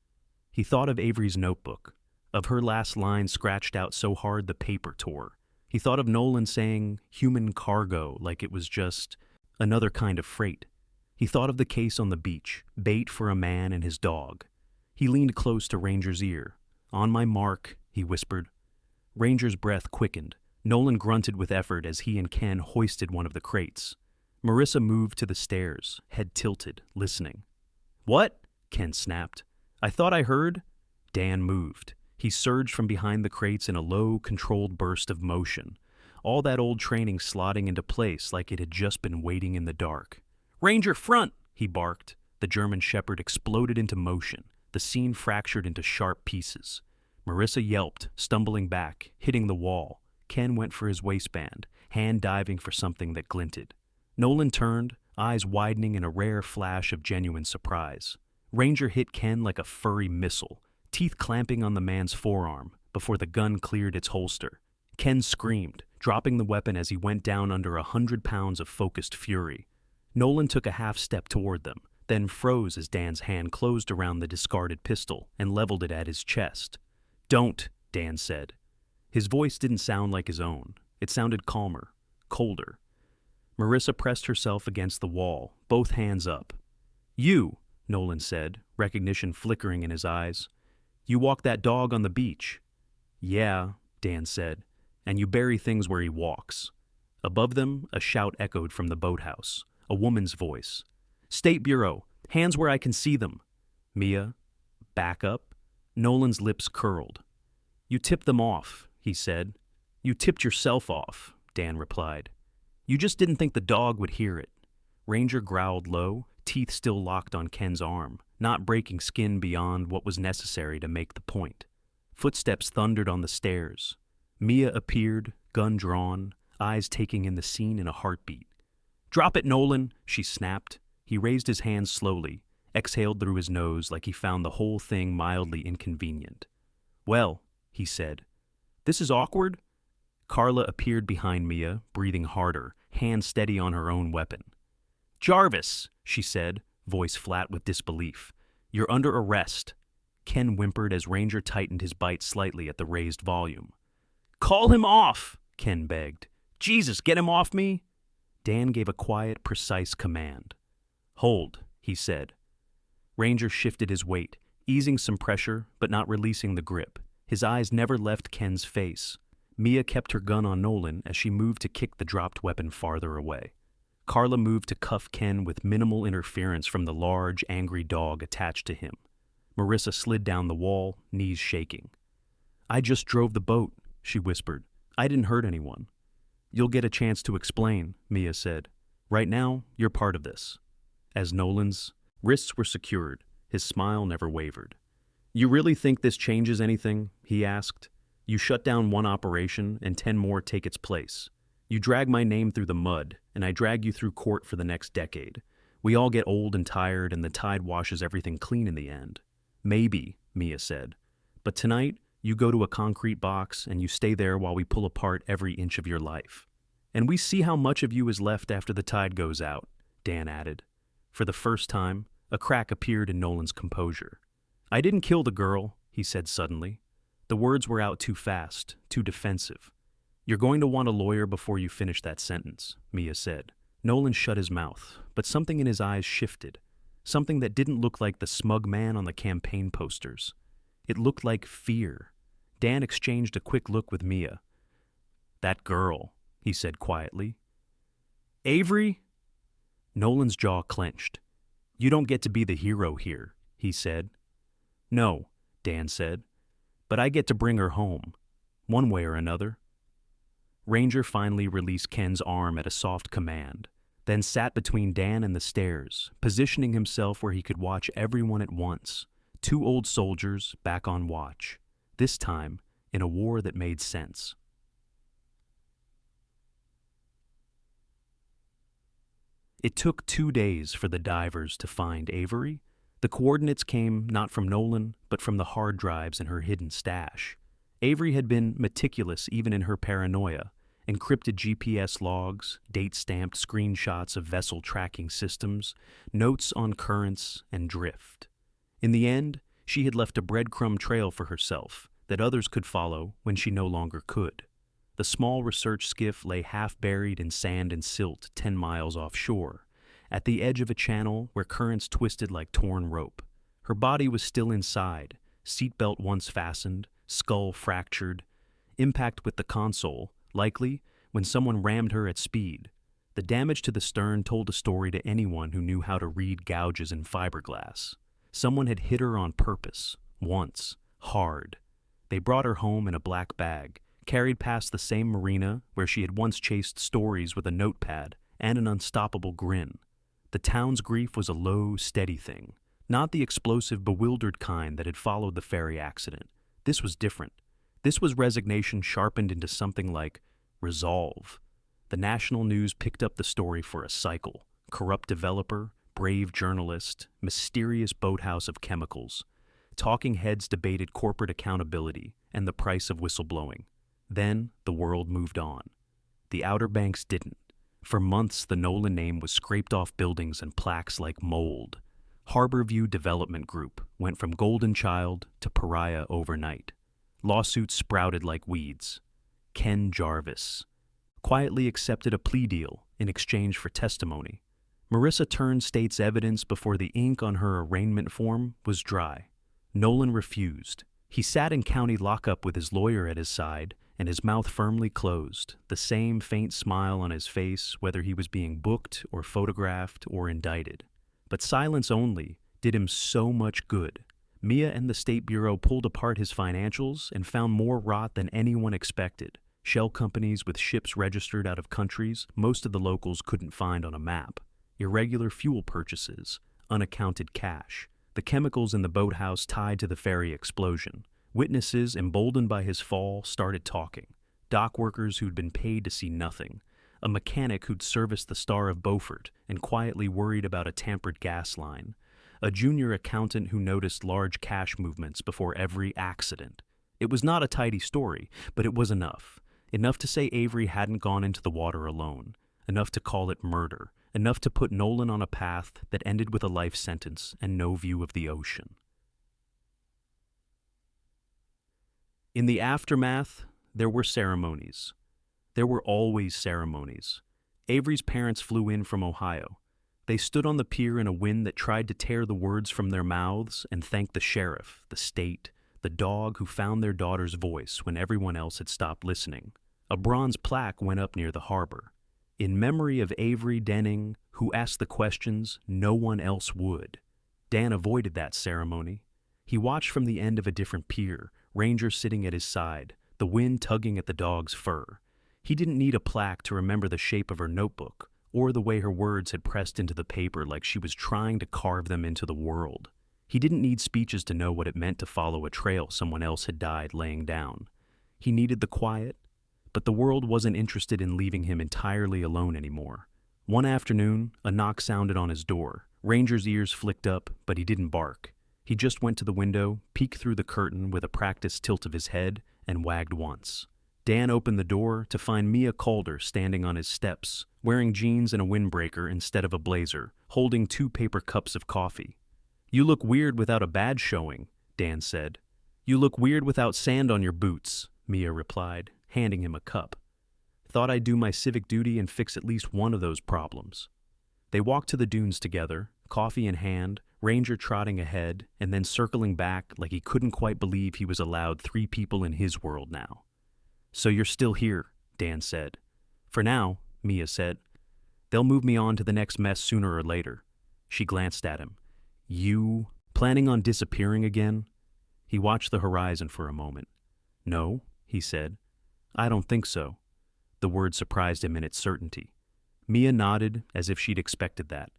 He thought of Avery's notebook, of her last line scratched out so hard the paper tore. He thought of Nolan saying human cargo like it was just another kind of freight. He thought of the case on the beach, bait for a man and his dog. He leaned close to Ranger's ear. On my mark, he whispered. Ranger's breath quickened. Nolan grunted with effort as he and Ken hoisted one of the crates. Marissa moved to the stairs, head tilted, listening. What? Ken snapped. I thought I heard. Dan moved. He surged from behind the crates in a low, controlled burst of motion. All that old training slotting into place like it had just been waiting in the dark. Ranger, front! He barked. The German shepherd exploded into motion. The scene fractured into sharp pieces. Marissa yelped, stumbling back, hitting the wall. Ken went for his waistband, hand diving for something that glinted. Nolan turned, eyes widening in a rare flash of genuine surprise. Ranger hit Ken like a furry missile, teeth clamping on the man's forearm before the gun cleared its holster. Ken screamed, dropping the weapon as he went down under 100 pounds of focused fury. Nolan took a half step toward them, then froze as Dan's hand closed around the discarded pistol and leveled it at his chest. Don't, Dan said. His voice didn't sound like his own. It sounded calmer, colder. Marissa pressed herself against the wall, both hands up. You, Nolan said, recognition flickering in his eyes. You walk that dog on the beach. Yeah, Dan said, and you bury things where he walks. Above them, a shout echoed from the boathouse, a woman's voice. State Bureau, hands where I can see them. Mia, back up. Nolan's lips curled. You tipped them off, he said. You tipped yourself off, Dan replied. You just didn't think the dog would hear it. Ranger growled low, teeth still locked on Ken's arm, not breaking skin beyond what was necessary to make the point. Footsteps thundered on the stairs. Mia appeared, gun drawn, eyes taking in the scene in a heartbeat. Drop it, Nolan, she snapped. He raised his hands slowly, exhaled through his nose like he found the whole thing mildly inconvenient. Well, he said, this is awkward? Carla appeared behind Mia, breathing harder, hand steady on her own weapon. Jarvis, she said, voice flat with disbelief. You're under arrest. Ken whimpered as Ranger tightened his bite slightly at the raised volume. Call him off, Ken begged. Jesus, get him off me? Dan gave a quiet, precise command. Hold, he said. Ranger shifted his weight, easing some pressure but not releasing the grip. His eyes never left Ken's face. Mia kept her gun on Nolan as she moved to kick the dropped weapon farther away. Carla moved to cuff Ken with minimal interference from the large, angry dog attached to him. Marissa slid down the wall, knees shaking. I just drove the boat, she whispered. "I didn't hurt anyone." "You'll get a chance to explain," Mia said. "Right now, you're part of this." As Nolan's wrists were secured, his smile never wavered. "You really think this changes anything?" he asked. "You shut down one operation and 10 more take its place. You drag my name through the mud, and I drag you through court for the next decade. We all get old and tired, and the tide washes everything clean in the end." "Maybe," Mia said. "But tonight, you go to a concrete box and you stay there while we pull apart every inch of your life. And we see how much of you is left after the tide goes out," Dan added. For the first time, a crack appeared in Nolan's composure. "I didn't kill the girl," he said suddenly. The words were out too fast, too defensive. "You're going to want a lawyer before you finish that sentence," Mia said. Nolan shut his mouth, but something in his eyes shifted. Something that didn't look like the smug man on the campaign posters. It looked like fear. Dan exchanged a quick look with Mia. "That girl," he said quietly. "Avery?" Nolan's jaw clenched. "You don't get to be the hero here," he said. "No," Dan said, "but I get to bring her home, one way or another." Ranger finally released Ken's arm at a soft command, then sat between Dan and the stairs, positioning himself where he could watch everyone at once. 2 old soldiers back on watch, this time in a war that made sense. It took 2 days for the divers to find Avery. The coordinates came not from Nolan, but from the hard drives in her hidden stash. Avery had been meticulous even in her paranoia. Encrypted GPS logs, date-stamped screenshots of vessel tracking systems, notes on currents and drift. In the end, she had left a breadcrumb trail for herself that others could follow when she no longer could. The small research skiff lay half buried in sand and silt 10 miles offshore, at the edge of a channel where currents twisted like torn rope. Her body was still inside, seatbelt once fastened, skull fractured, impact with the console, likely when someone rammed her at speed. The damage to the stern told a story to anyone who knew how to read gouges in fiberglass. Someone had hit her on purpose, once, hard. They brought her home in a black bag, carried past the same marina where she had once chased stories with a notepad and an unstoppable grin. The town's grief was a low, steady thing, not the explosive, bewildered kind that had followed the ferry accident. This was different. This was resignation sharpened into something like resolve. The national news picked up the story for a cycle. Corrupt developer, brave journalist, mysterious boathouse of chemicals. Talking heads debated corporate accountability and the price of whistleblowing. Then the world moved on. The Outer Banks didn't. For months, the Nolan name was scraped off buildings and plaques like mold. Harborview Development Group went from golden child to pariah overnight. Lawsuits sprouted like weeds. Ken Jarvis quietly accepted a plea deal in exchange for testimony. Marissa turned state's evidence before the ink on her arraignment form was dry. Nolan refused. He sat in county lockup with his lawyer at his side and his mouth firmly closed, the same faint smile on his face whether he was being booked or photographed or indicted. But silence only did him so much good. Mia and the State Bureau pulled apart his financials and found more rot than anyone expected. Shell companies with ships registered out of countries most of the locals couldn't find on a map. Irregular fuel purchases, unaccounted cash, the chemicals in the boathouse tied to the ferry explosion. Witnesses, emboldened by his fall, started talking. Dock workers who'd been paid to see nothing. A mechanic who'd serviced the Star of Beaufort and quietly worried about a tampered gas line. A junior accountant who noticed large cash movements before every accident. It was not a tidy story, but it was enough. Enough to say Avery hadn't gone into the water alone. Enough to call it murder. Enough to put Nolan on a path that ended with a life sentence and no view of the ocean. In the aftermath, there were ceremonies. There were always ceremonies. Avery's parents flew in from Ohio. They stood on the pier in a wind that tried to tear the words from their mouths and thanked the sheriff, the state, the dog who found their daughter's voice when everyone else had stopped listening. A bronze plaque went up near the harbor. In memory of Avery Denning, who asked the questions no one else would. Dan avoided that ceremony. He watched from the end of a different pier, Ranger sitting at his side, the wind tugging at the dog's fur. He didn't need a plaque to remember the shape of her notebook, or the way her words had pressed into the paper like she was trying to carve them into the world. He didn't need speeches to know what it meant to follow a trail someone else had died laying down. He needed the quiet, but the world wasn't interested in leaving him entirely alone anymore. One afternoon, a knock sounded on his door. Ranger's ears flicked up, but he didn't bark. He just went to the window, peeked through the curtain with a practiced tilt of his head, and wagged once. Dan opened the door to find Mia Calder standing on his steps, wearing jeans and a windbreaker instead of a blazer, holding 2 paper cups of coffee. "You look weird without a badge showing," Dan said. "You look weird without sand on your boots," Mia replied, handing him a cup. "Thought I'd do my civic duty and fix at least one of those problems." They walked to the dunes together, coffee in hand, Ranger trotting ahead and then circling back like he couldn't quite believe he was allowed 3 people in his world now. "So you're still here," Dan said. "For now," Mia said. "They'll move me on to the next mess sooner or later." She glanced at him. "You planning on disappearing again?" He watched the horizon for a moment. "No," he said. "I don't think so." The word surprised him in its certainty. Mia nodded as if she'd expected that.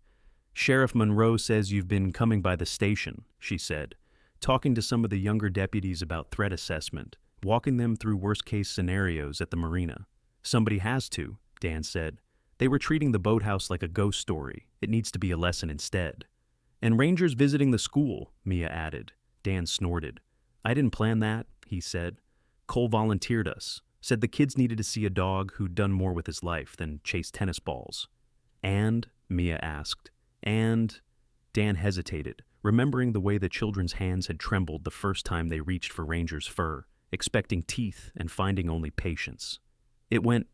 "Sheriff Monroe says you've been coming by the station," she said, talking to some of the younger deputies about threat assessment, walking them through worst-case scenarios at the marina. "Somebody has to," Dan said. "They were treating the boathouse like a ghost story. It needs to be a lesson instead." "And Rangers visiting the school," Mia added. Dan snorted. "I didn't plan that," he said. "Cole volunteered us. Said the kids needed to see a dog who'd done more with his life than chase tennis balls." "And?" Mia asked. "And?" Dan hesitated, remembering the way the children's hands had trembled the first time they reached for Ranger's fur, expecting teeth and finding only patience. "It went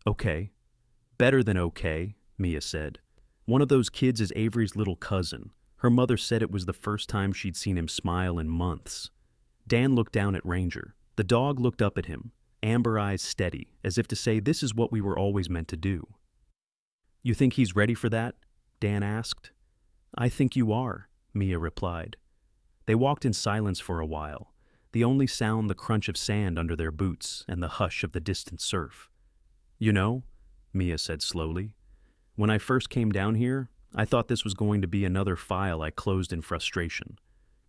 okay. Better than okay," Mia said. "One of those kids is Avery's little cousin. Her mother said it was the first time she'd seen him smile in months." Dan looked down at Ranger. The dog looked up at him, amber eyes steady, as if to say, "This is what we were always meant to do." "You think he's ready for that?" Dan asked. "I think you are," Mia replied. They walked in silence for a while, the only sound the crunch of sand under their boots and the hush of the distant surf. "You know," Mia said slowly, "when I first came down here, I thought this was going to be another file I closed in frustration.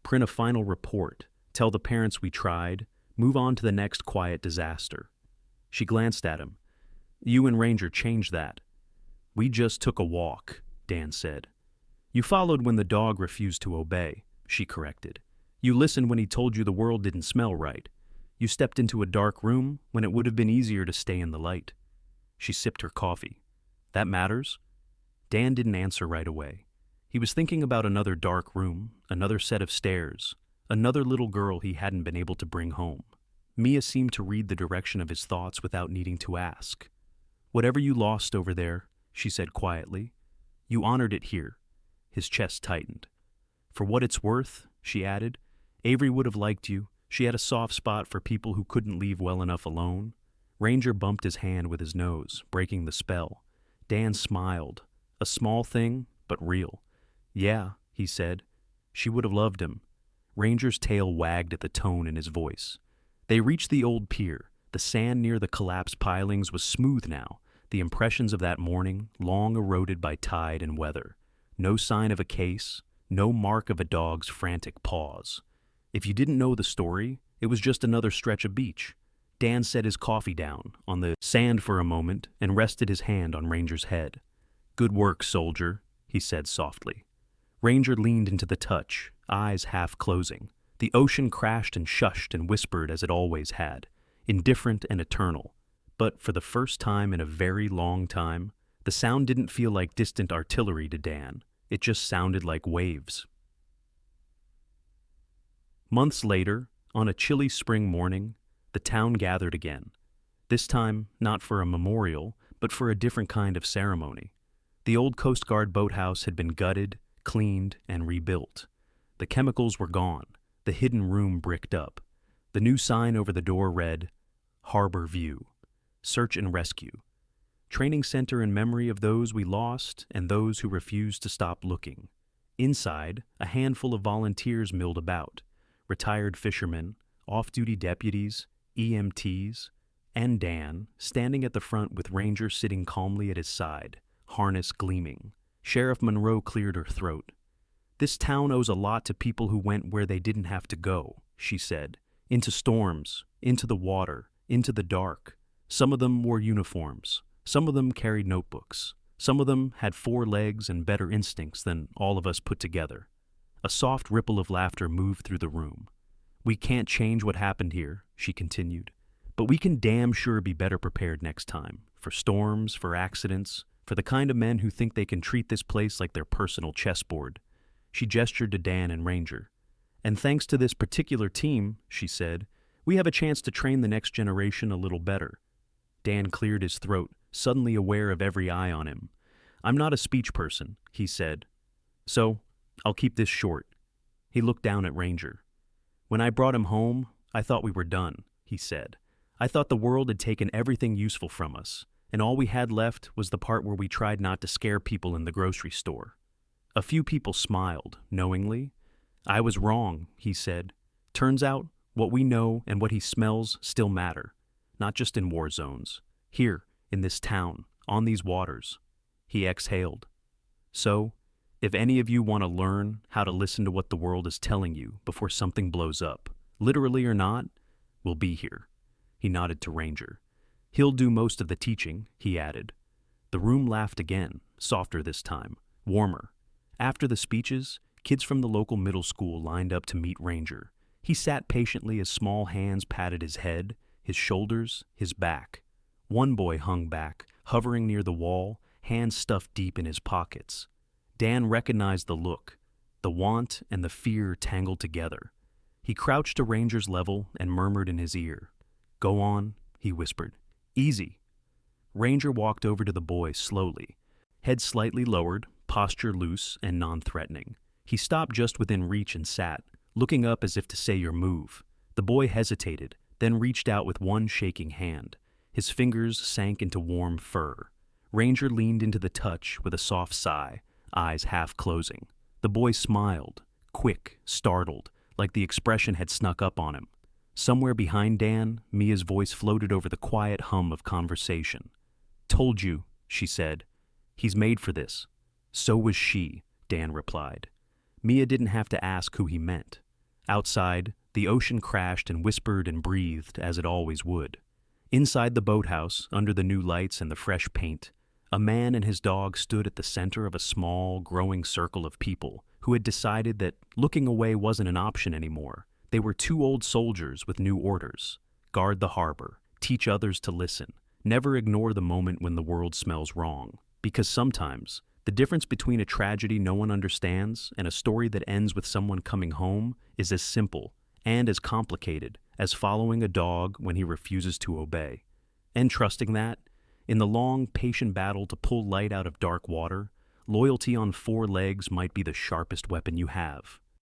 Print a final report, tell the parents we tried, move on to the next quiet disaster." She glanced at him. "You and Ranger changed that." "We just took a walk," Dan said. "You followed when the dog refused to obey," she corrected. "You listened when he told you the world didn't smell right. You stepped into a dark room when it would have been easier to stay in the light." She sipped her coffee. "That matters?" Dan didn't answer right away. He was thinking about another dark room, another set of stairs, another little girl he hadn't been able to bring home. Mia seemed to read the direction of his thoughts without needing to ask. "Whatever you lost over there," she said quietly, "you honored it here." His chest tightened. "For what it's worth," she added, "Avery would have liked you. She had a soft spot for people who couldn't leave well enough alone." Ranger bumped his hand with his nose, breaking the spell. Dan smiled. A small thing, but real. "Yeah," he said. "She would have loved him." Ranger's tail wagged at the tone in his voice. They reached the old pier. The sand near the collapsed pilings was smooth now, the impressions of that morning long eroded by tide and weather. No sign of a case, no mark of a dog's frantic paws. If you didn't know the story, it was just another stretch of beach. Dan set his coffee down on the sand for a moment and rested his hand on Ranger's head. "Good work, soldier," he said softly. Ranger leaned into the touch, eyes half closing. The ocean crashed and shushed and whispered as it always had, indifferent and eternal. But for the first time in a very long time, the sound didn't feel like distant artillery to Dan. It just sounded like waves. Months later, on a chilly spring morning, the town gathered again. This time, not for a memorial, but for a different kind of ceremony. The old Coast Guard boathouse had been gutted, cleaned, and rebuilt. The chemicals were gone, the hidden room bricked up. The new sign over the door read, "Harbor View, Search and Rescue. Training center in memory of those we lost and those who refused to stop looking." Inside, a handful of volunteers milled about. Retired fishermen, off-duty deputies, EMTs, and Dan, standing at the front with Ranger sitting calmly at his side, harness gleaming. Sheriff Monroe cleared her throat. "This town owes a lot to people who went where they didn't have to go," she said. "Into storms, into the water, into the dark. Some of them wore uniforms. Some of them carried notebooks. Some of them had 4 legs and better instincts than all of us put together." A soft ripple of laughter moved through the room. "We can't change what happened here," she continued, "but we can damn sure be better prepared next time. For storms, for accidents, for the kind of men who think they can treat this place like their personal chessboard." She gestured to Dan and Ranger. "And thanks to this particular team," she said, "we have a chance to train the next generation a little better." Dan cleared his throat, suddenly aware of every eye on him. "I'm not a speech person," he said. "So, I'll keep this short." He looked down at Ranger. "When I brought him home, I thought we were done," he said. "I thought the world had taken everything useful from us, and all we had left was the part where we tried not to scare people in the grocery store." A few people smiled, knowingly. "I was wrong," he said. "Turns out, what we know and what he smells still matter, not just in war zones. Here, in this town, on these waters." He exhaled. "So, if any of you want to learn how to listen to what the world is telling you before something blows up, literally or not, we'll be here." He nodded to Ranger. "He'll do most of the teaching," he added. The room laughed again, softer this time, warmer. After the speeches, kids from the local middle school lined up to meet Ranger. He sat patiently as small hands patted his head, his shoulders, his back. One boy hung back, hovering near the wall, hands stuffed deep in his pockets. Dan recognized the look, the want and the fear tangled together. He crouched to Ranger's level and murmured in his ear. "Go on," he whispered. "Easy." Ranger walked over to the boy slowly, head slightly lowered, posture loose and non-threatening. He stopped just within reach and sat, looking up as if to say your move. The boy hesitated, then reached out with one shaking hand. His fingers sank into warm fur. Ranger leaned into the touch with a soft sigh, eyes half closing. The boy smiled, quick, startled, like the expression had snuck up on him. Somewhere behind Dan, Mia's voice floated over the quiet hum of conversation. "Told you," she said. "He's made for this." "So was she," Dan replied. Mia didn't have to ask who he meant. Outside, the ocean crashed and whispered and breathed as it always would. Inside the boathouse, under the new lights and the fresh paint, a man and his dog stood at the center of a small, growing circle of people who had decided that looking away wasn't an option anymore. They were 2 old soldiers with new orders. Guard the harbor, teach others to listen, never ignore the moment when the world smells wrong. Because sometimes, the difference between a tragedy no one understands and a story that ends with someone coming home is as simple and as complicated as following a dog when he refuses to obey. And trusting that, in the long, patient battle to pull light out of dark water, loyalty on 4 legs might be the sharpest weapon you have.